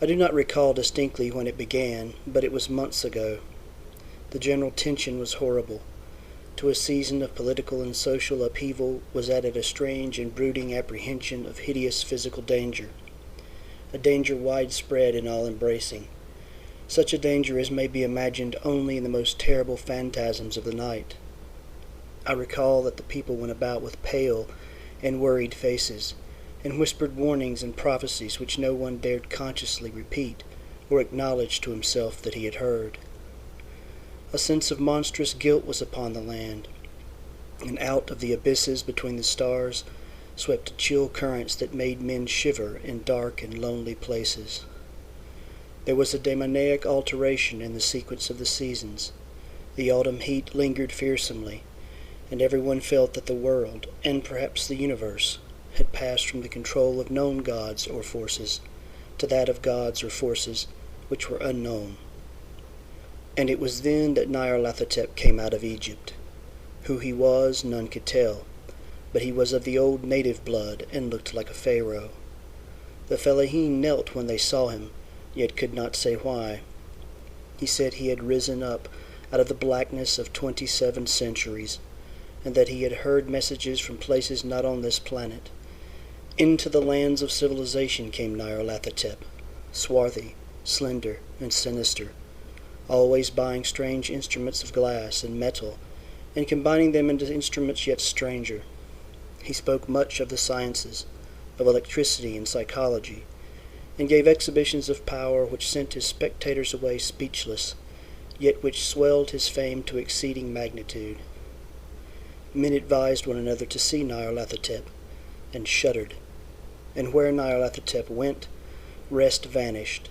I do not recall distinctly when it began, but it was months ago. The general tension was horrible. To a season of political and social upheaval was added a strange and brooding apprehension of hideous physical danger, a danger widespread and all-embracing, such a danger as may be imagined only in the most terrible phantasms of the night. I recall that the people went about with pale and worried faces, and whispered warnings and prophecies which no one dared consciously repeat or acknowledge to himself that he had heard. A sense of monstrous guilt was upon the land, and out of the abysses between the stars swept chill currents that made men shiver in dark and lonely places. There was a demoniac alteration in the sequence of the seasons. The autumn heat lingered fearsomely, and everyone felt that the world, and perhaps the universe, had passed from the control of known gods or forces to that of gods or forces which were unknown. And it was then that Nyarlathotep came out of Egypt. Who he was, none could tell, but he was of the old native blood and looked like a pharaoh. The fellaheen knelt when they saw him, yet could not say why. He said he had risen up out of the blackness of 27 centuries, and that he had heard messages from places not on this planet. Into the lands of civilization came Nyarlathotep, swarthy, slender, and sinister, always buying strange instruments of glass and metal, and combining them into instruments yet stranger. He spoke much of the sciences, of electricity and psychology, and gave exhibitions of power which sent his spectators away speechless, yet which swelled his fame to exceeding magnitude. Men advised one another to see Nyarlathotep, and shuddered, and where Nyarlathotep went, rest vanished,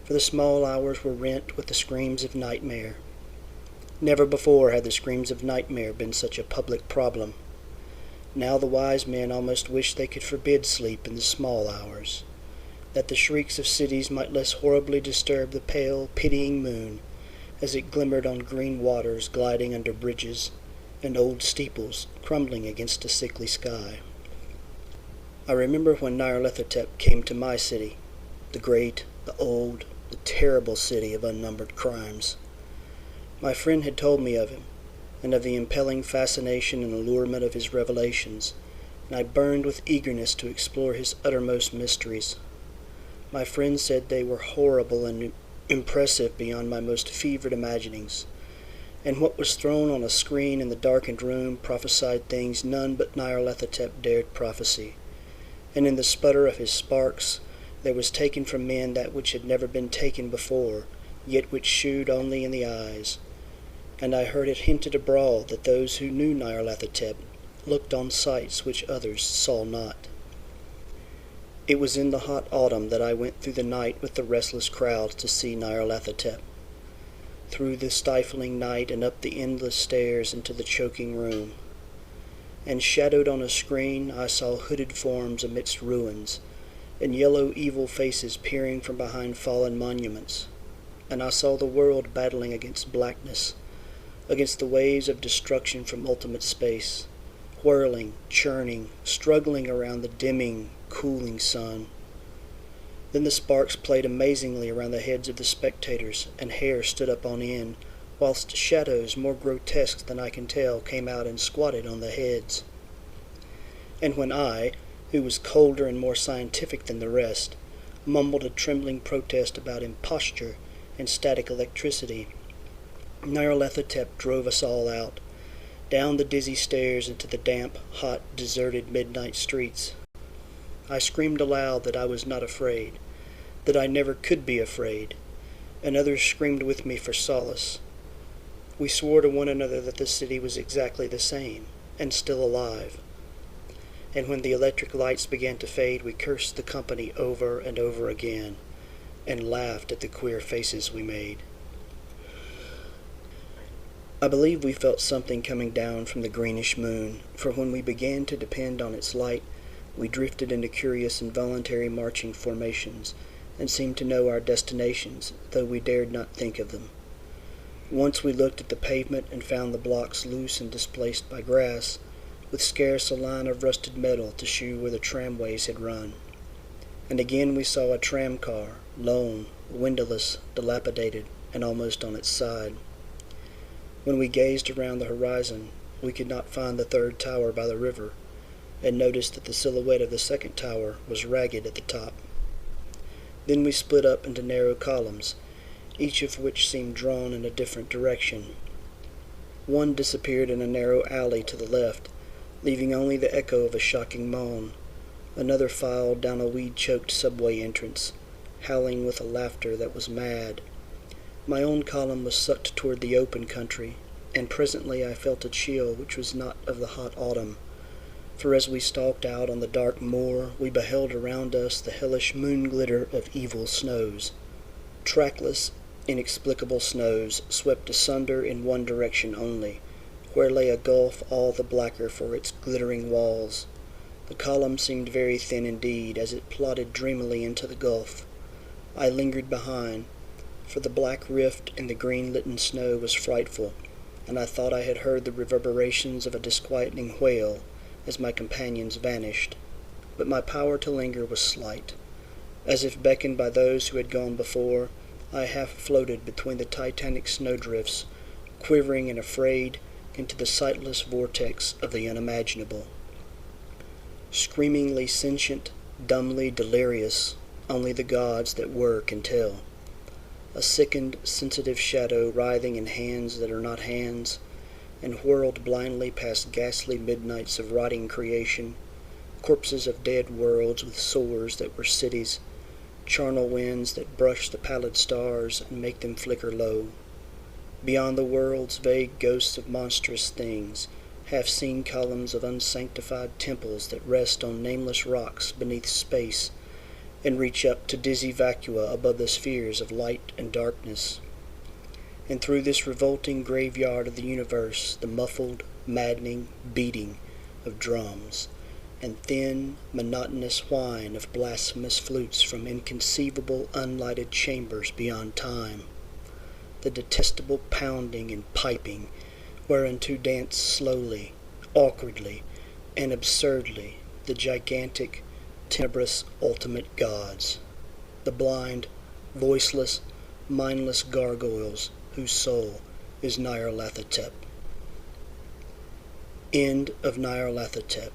for the small hours were rent with the screams of nightmare. Never before had the screams of nightmare been such a public problem. Now the wise men almost wished they could forbid sleep in the small hours, that the shrieks of cities might less horribly disturb the pale, pitying moon as it glimmered on green waters gliding under bridges and old steeples crumbling against a sickly sky. I remember when Nyarlathotep came to my city, the great, the old, the terrible city of unnumbered crimes. My friend had told me of him, and of the impelling fascination and allurement of his revelations, and I burned with eagerness to explore his uttermost mysteries. My friend said they were horrible and impressive beyond my most fevered imaginings, and what was thrown on a screen in the darkened room prophesied things none but Nyarlathotep dared prophesy, and in the sputter of his sparks there was taken from men that which had never been taken before, yet which shewed only in the eyes, and I heard it hinted abroad that those who knew Nyarlathotep looked on sights which others saw not. It was in the hot autumn that I went through the night with the restless crowds to see Nyarlathotep. Through the stifling night and up the endless stairs into the choking room. And shadowed on a screen I saw hooded forms amidst ruins, and yellow evil faces peering from behind fallen monuments. And I saw the world battling against blackness, against the waves of destruction from ultimate space, whirling, churning, struggling around the dimming, cooling sun. Then the sparks played amazingly around the heads of the spectators, and hair stood up on end, whilst shadows more grotesque than I can tell came out and squatted on the heads. And when I, who was colder and more scientific than the rest, mumbled a trembling protest about imposture and static electricity, Nyarlathotep drove us all out, down the dizzy stairs into the damp, hot, deserted midnight streets. I screamed aloud that I was not afraid, that I never could be afraid, and others screamed with me for solace. We swore to one another that the city was exactly the same, and still alive. And when the electric lights began to fade, we cursed the company over and over again, and laughed at the queer faces we made. I believe we felt something coming down from the greenish moon, for when we began to depend on its light, we drifted into curious involuntary marching formations, and seemed to know our destinations, though we dared not think of them. Once we looked at the pavement and found the blocks loose and displaced by grass, with scarce a line of rusted metal to shew where the tramways had run. And again we saw a tram car, lone, windowless, dilapidated, and almost on its side. When we gazed around the horizon, we could not find the third tower by the river, and noticed that the silhouette of the second tower was ragged at the top. Then we split up into narrow columns, each of which seemed drawn in a different direction. One disappeared in a narrow alley to the left, leaving only the echo of a shocking moan. Another filed down a weed-choked subway entrance, howling with a laughter that was mad. My own column was sucked toward the open country, and presently I felt a chill which was not of the hot autumn, for as we stalked out on the dark moor, we beheld around us the hellish moon-glitter of evil snows. Trackless, inexplicable snows swept asunder in one direction only, where lay a gulf all the blacker for its glittering walls. The column seemed very thin indeed as it plodded dreamily into the gulf. I lingered behind, for the black rift in the green-litten snow was frightful, and I thought I had heard the reverberations of a disquieting wail as my companions vanished. But my power to linger was slight. As if beckoned by those who had gone before, I half floated between the titanic snowdrifts, quivering and afraid into the sightless vortex of the unimaginable. Screamingly sentient, dumbly delirious, only the gods that were can tell. A sickened, sensitive shadow writhing in hands that are not hands, and whirled blindly past ghastly midnights of rotting creation, corpses of dead worlds with sores that were cities, charnel winds that brush the pallid stars and make them flicker low. Beyond the worlds, vague ghosts of monstrous things, half-seen columns of unsanctified temples that rest on nameless rocks beneath space, and reach up to dizzy vacua above the spheres of light and darkness. And through this revolting graveyard of the universe, the muffled, maddening beating of drums, and thin, monotonous whine of blasphemous flutes from inconceivable, unlighted chambers beyond time. The detestable pounding and piping, whereunto dance slowly, awkwardly, and absurdly the gigantic, tenebrous ultimate gods, the blind, voiceless, mindless gargoyles whose soul is Nyarlathotep. End of Nyarlathotep.